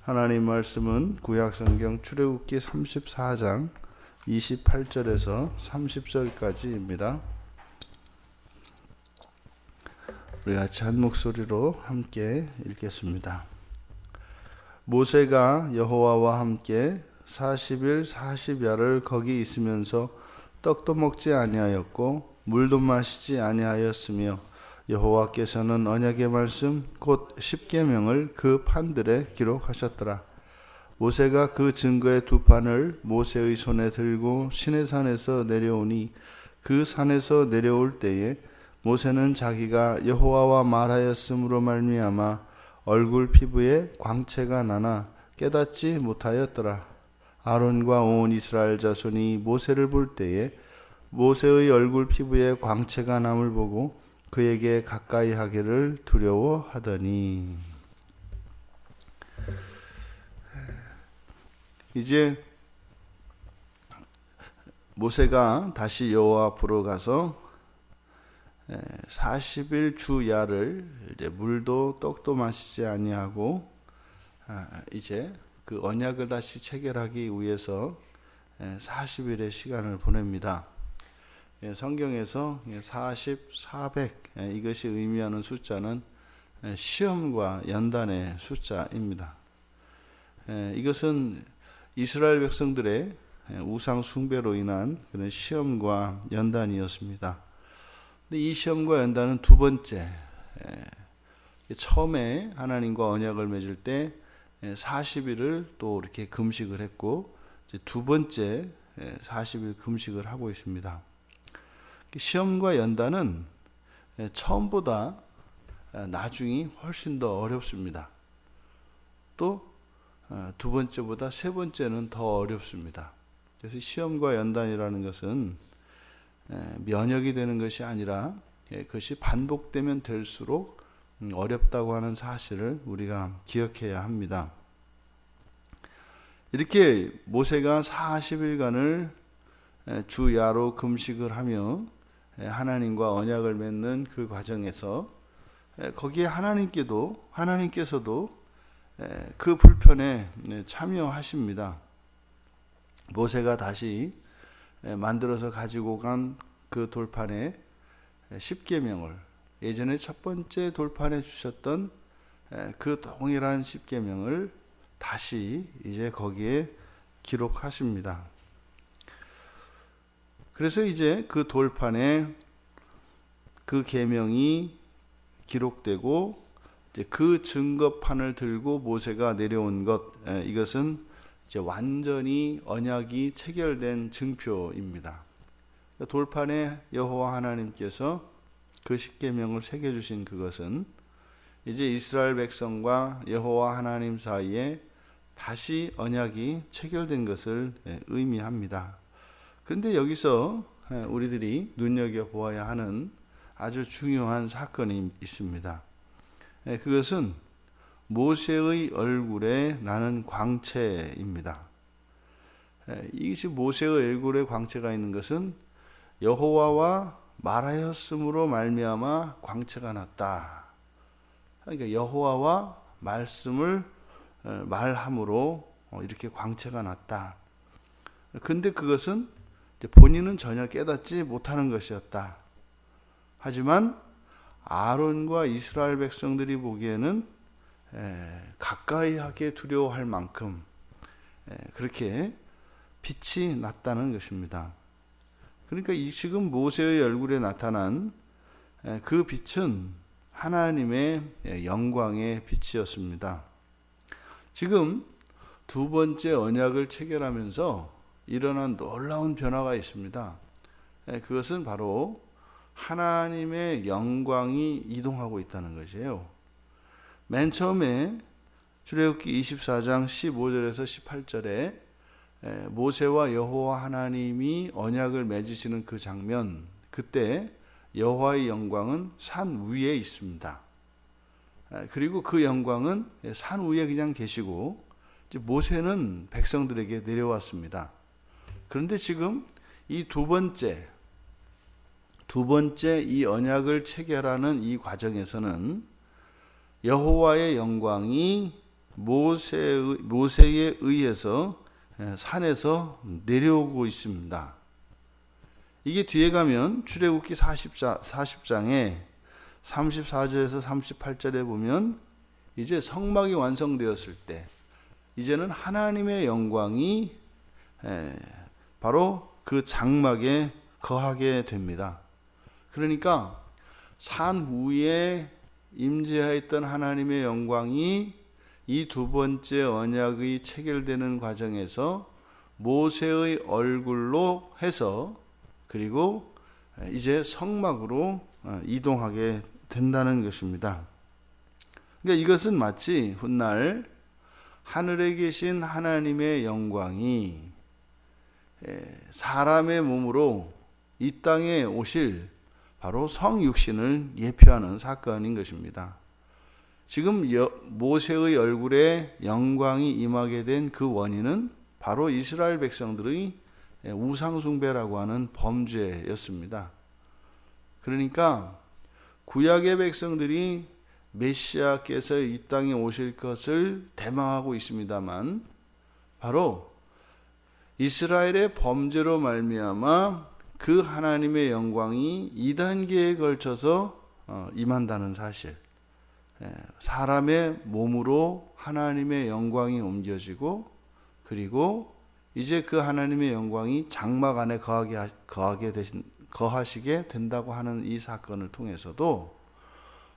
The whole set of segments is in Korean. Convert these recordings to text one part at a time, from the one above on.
하나님 말씀은 구약성경 출애굽기 34장 28절에서 30절까지입니다. 우리 같이 한 목소리로 함께 읽겠습니다. 모세가 여호와와 함께 40일 40야를 거기 있으면서 떡도 먹지 아니하였고 물도 마시지 아니하였으며 여호와께서는 언약의 말씀 곧 십계명을 그 판들에 기록하셨더라. 모세가 그 증거의 두 판을 모세의 손에 들고 시내산에서 내려오니 그 산에서 내려올 때에 모세는 자기가 여호와와 말하였으므로 말미암아 얼굴 피부에 광채가 나나 깨닫지 못하였더라. 아론과 온 이스라엘 자손이 모세를 볼 때에 모세의 얼굴 피부에 광채가 남을 보고 그에게 가까이 하기를 두려워하더니. 이제 모세가 다시 여호와 앞으로 가서 40일 주야를 이제 물도 떡도 마시지 아니하고 이제 그 언약을 다시 체결하기 위해서 40일의 시간을 보냅니다. 성경에서 40, 400 이것이 의미하는 숫자는 시험과 연단의 숫자입니다. 이것은 이스라엘 백성들의 우상 숭배로 인한 그런 시험과 연단이었습니다. 근데 이 시험과 연단은 두 번째, 처음에 하나님과 언약을 맺을 때 40일을 또 이렇게 금식을 했고 이제 두 번째 40일 금식을 하고 있습니다. 시험과 연단은 처음보다 나중이 훨씬 더 어렵습니다. 또 두 번째보다 세 번째는 더 어렵습니다. 그래서 시험과 연단이라는 것은 면역이 되는 것이 아니라 그것이 반복되면 될수록 어렵다고 하는 사실을 우리가 기억해야 합니다. 이렇게 모세가 40일간을 주야로 금식을 하며 하나님과 언약을 맺는 그 과정에서 거기에 하나님께서도 그 불편에 참여하십니다. 모세가 다시 만들어서 가지고 간 그 돌판에 십계명을 예전에 첫 번째 돌판에 주셨던 그 동일한 십계명을 다시 이제 거기에 기록하십니다. 그래서 이제 그 돌판에 그 계명이 기록되고 이제 그 증거판을 들고 모세가 내려온 것, 이것은 이제 완전히 언약이 체결된 증표입니다. 돌판에 여호와 하나님께서 그 십계명을 새겨 주신 그것은 이제 이스라엘 백성과 여호와 하나님 사이에 다시 언약이 체결된 것을 의미합니다. 그런데 여기서 우리들이 눈여겨보아야 하는 아주 중요한 사건이 있습니다. 그것은 모세의 얼굴에 나는 광채입니다. 이것이 모세의 얼굴에 광채가 있는 것은 여호와와 말하였으므로 말미암아 광채가 났다. 그러니까 여호와와 말씀을 말함으로 이렇게 광채가 났다. 근데 그것은 본인은 전혀 깨닫지 못하는 것이었다. 하지만 아론과 이스라엘 백성들이 보기에는 가까이 하게 두려워할 만큼 그렇게 빛이 났다는 것입니다. 그러니까 지금 모세의 얼굴에 나타난 그 빛은 하나님의 영광의 빛이었습니다. 지금 두 번째 언약을 체결하면서 일어난 놀라운 변화가 있습니다. 그것은 바로 하나님의 영광이 이동하고 있다는 것이에요. 맨 처음에 출애굽기 24장 15절에서 18절에 모세와 여호와 하나님이 언약을 맺으시는 그 장면, 그때 여호와의 영광은 산 위에 있습니다. 그리고 그 영광은 산 위에 그냥 계시고 모세는 백성들에게 내려왔습니다. 그런데 지금 이 두 번째 이 언약을 체결하는 이 과정에서는 여호와의 영광이 모세에 의해서 산에서 내려오고 있습니다. 이게 뒤에 가면 출애굽기 40장에 34절에서 38절에 보면 이제 성막이 완성되었을 때 이제는 하나님의 영광이 바로 그 장막에 거하게 됩니다. 그러니까 산 위에 임재하였던 하나님의 영광이 이 두 번째 언약의 체결되는 과정에서 모세의 얼굴로 해서 그리고 이제 성막으로 이동하게 된다는 것입니다. 그러니까 이것은 마치 훗날 하늘에 계신 하나님의 영광이 사람의 몸으로 이 땅에 오실 바로 성육신을 예표하는 사건인 것입니다. 지금 모세의 얼굴에 영광이 임하게 된 그 원인은 바로 이스라엘 백성들의 우상숭배라고 하는 범죄였습니다. 그러니까 구약의 백성들이 메시아께서 이 땅에 오실 것을 대망하고 있습니다만 바로 이스라엘의 범죄로 말미암아 그 하나님의 영광이 2단계에 걸쳐서 임한다는 사실, 사람의 몸으로 하나님의 영광이 옮겨지고 그리고 이제 그 하나님의 영광이 장막 안에 거하시게 된다고 하는 이 사건을 통해서도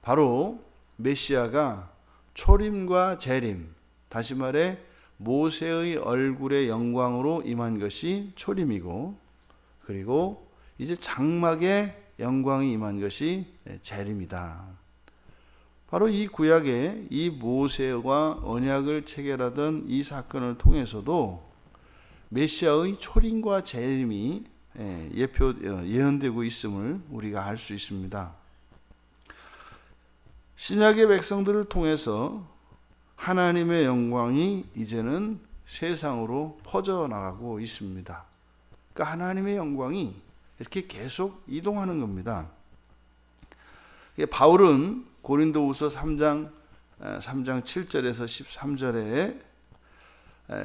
바로 메시아가 초림과 재림, 다시 말해 모세의 얼굴의 영광으로 임한 것이 초림이고 그리고 이제 장막의 영광이 임한 것이 재림이다. 바로 이 구약의 이 모세와 언약을 체결하던 이 사건을 통해서도 메시아의 초림과 재림이 예언되고 있음을 우리가 알 수 있습니다. 신약의 백성들을 통해서 하나님의 영광이 이제는 세상으로 퍼져나가고 있습니다. 그러니까 하나님의 영광이 이렇게 계속 이동하는 겁니다. 바울은 고린도후서 3장 7절에서 13절에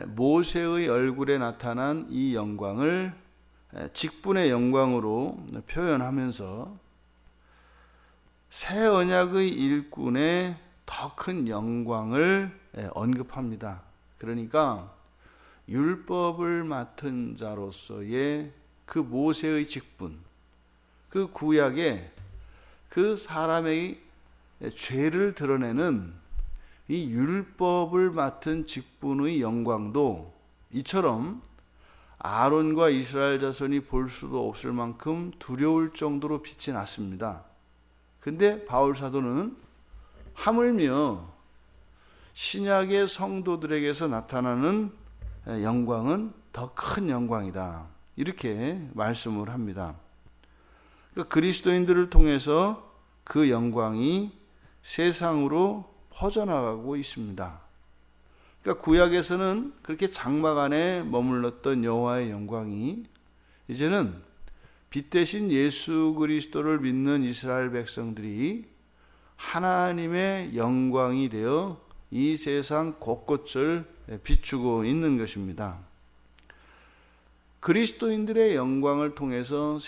모세의 얼굴에 나타난 이 영광을 직분의 영광으로 표현하면서 새 언약의 일꾼의 더 큰 영광을 언급합니다. 그러니까 율법을 맡은 자로서의 그 모세의 직분, 그 구약의 그 사람의 죄를 드러내는 이 율법을 맡은 직분의 영광도 이처럼 아론과 이스라엘 자손이 볼 수도 없을 만큼 두려울 정도로 빛이 났습니다. 근데 바울 사도는 하물며 신약의 성도들에게서 나타나는 영광은 더 큰 영광이다. 이렇게 말씀을 합니다. 그러니까 그리스도인들을 통해서 그 영광이 세상으로 퍼져나가고 있습니다. 그러니까 구약에서는 그렇게 장막 안에 머물렀던 여호와의 영광이 이제는 빛 대신 예수 그리스도를 믿는 이스라엘 백성들이 하나님의 영광이 되어 이 세상 곳곳을 비추고 있는 것입니다. 그리스도인들의 영광을 통해서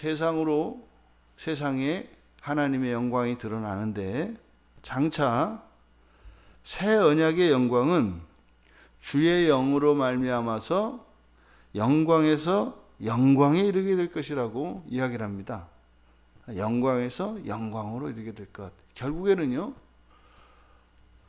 세상에 하나님의 영광이 드러나는데 장차 새 언약의 영광은 주의 영으로 말미암아서 영광에서 영광에 이르게 될 것이라고 이야기를 합니다. 영광에서 영광으로 이르게 될 것. 결국에는요,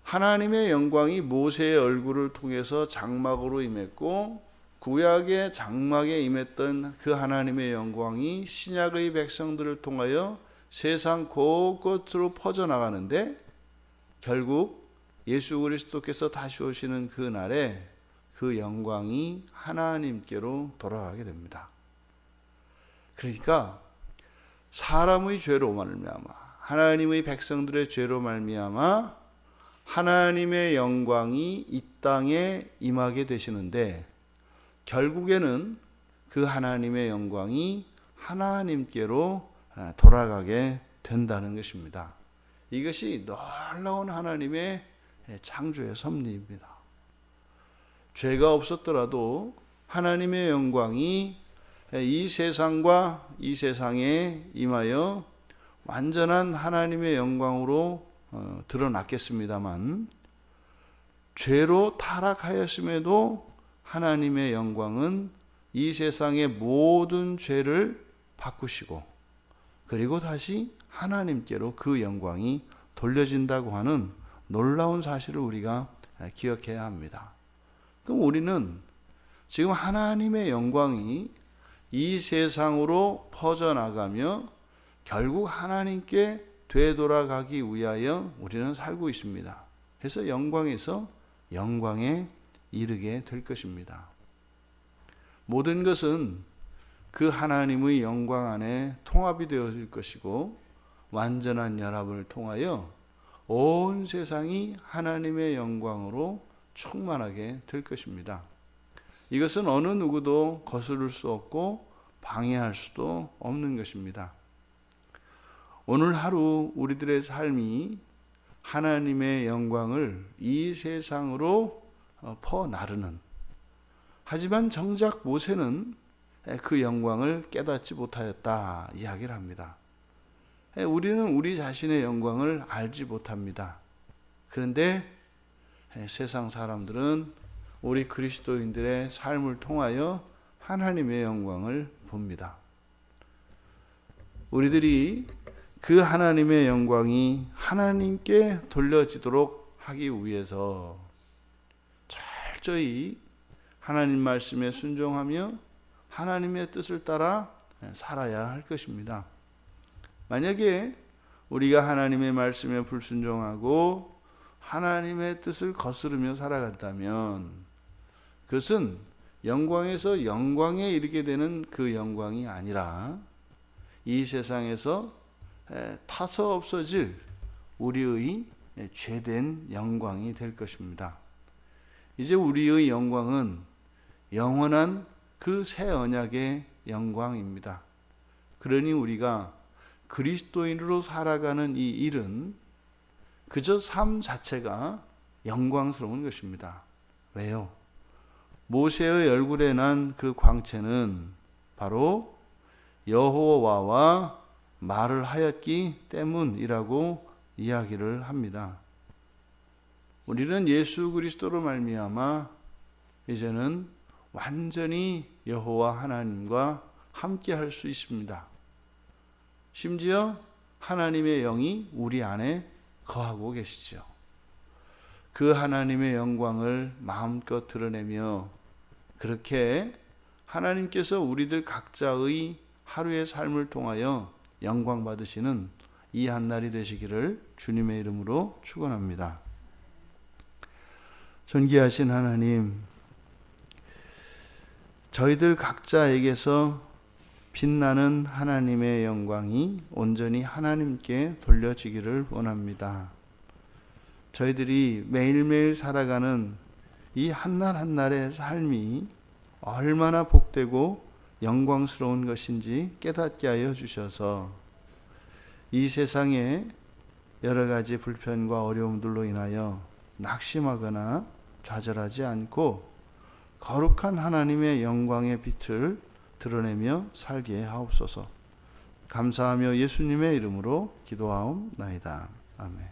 하나님의 영광이 모세의 얼굴을 통해서 장막으로 임했고 구약의 장막에 임했던 그 하나님의 영광이 신약의 백성들을 통하여 세상 곳곳으로 퍼져나가는데 결국 예수 그리스도께서 다시 오시는 그 날에 그 영광이 하나님께로 돌아가게 됩니다. 그러니까 사람의 죄로 말미암아 하나님의 백성들의 죄로 말미암아 하나님의 영광이 이 땅에 임하게 되시는데 결국에는 그 하나님의 영광이 하나님께로 돌아가게 된다는 것입니다. 이것이 놀라운 하나님의 창조의 섭리입니다. 죄가 없었더라도 하나님의 영광이 이 세상과 이 세상에 임하여 완전한 하나님의 영광으로 드러났겠습니다만, 죄로 타락하였음에도 하나님의 영광은 이 세상의 모든 죄를 바꾸시고 그리고 다시 하나님께로 그 영광이 돌려진다고 하는 놀라운 사실을 우리가 기억해야 합니다. 그럼 우리는 지금 하나님의 영광이 이 세상으로 퍼져나가며 결국 하나님께 되돌아가기 위하여 우리는 살고 있습니다. 그래서 영광에서 영광에 이르게 될 것입니다. 모든 것은 그 하나님의 영광 안에 통합이 되어질 것이고 완전한 연합을 통하여 온 세상이 하나님의 영광으로 충만하게 될 것입니다. 이것은 어느 누구도 거스를 수 없고 방해할 수도 없는 것입니다. 오늘 하루 우리들의 삶이 하나님의 영광을 이 세상으로 퍼나르는, 하지만 정작 모세는 그 영광을 깨닫지 못하였다 이야기를 합니다. 우리는 우리 자신의 영광을 알지 못합니다. 그런데 세상 사람들은 우리 그리스도인들의 삶을 통하여 하나님의 영광을 봅니다. 우리들이 그 하나님의 영광이 하나님께 돌려지도록 하기 위해서 철저히 하나님 말씀에 순종하며 하나님의 뜻을 따라 살아야 할 것입니다. 만약에 우리가 하나님의 말씀에 불순종하고 하나님의 뜻을 거스르며 살아간다면 그것은 영광에서 영광에 이르게 되는 그 영광이 아니라 이 세상에서 타서 없어질 우리의 죄된 영광이 될 것입니다. 이제 우리의 영광은 영원한 그 새 언약의 영광입니다. 그러니 우리가 그리스도인으로 살아가는 이 일은 그저 삶 자체가 영광스러운 것입니다. 왜요? 모세의 얼굴에 난 그 광채는 바로 여호와와 말을 하였기 때문이라고 이야기를 합니다. 우리는 예수 그리스도로 말미암아 이제는 완전히 여호와 하나님과 함께 할 수 있습니다. 심지어 하나님의 영이 우리 안에 거하고 계시죠. 그 하나님의 영광을 마음껏 드러내며 그렇게 하나님께서 우리들 각자의 하루의 삶을 통하여 영광 받으시는 이 한날이 되시기를 주님의 이름으로 축원합니다. 존귀하신 하나님, 저희들 각자에게서 빛나는 하나님의 영광이 온전히 하나님께 돌려지기를 원합니다. 저희들이 매일매일 살아가는 이 한날 한날의 삶이 얼마나 복되고 영광스러운 것인지 깨닫게 하여 주셔서 이 세상에 여러 가지 불편과 어려움들로 인하여 낙심하거나 좌절하지 않고 거룩한 하나님의 영광의 빛을 드러내며 살게 하옵소서. 감사하며 예수님의 이름으로 기도하옵나이다. 아멘.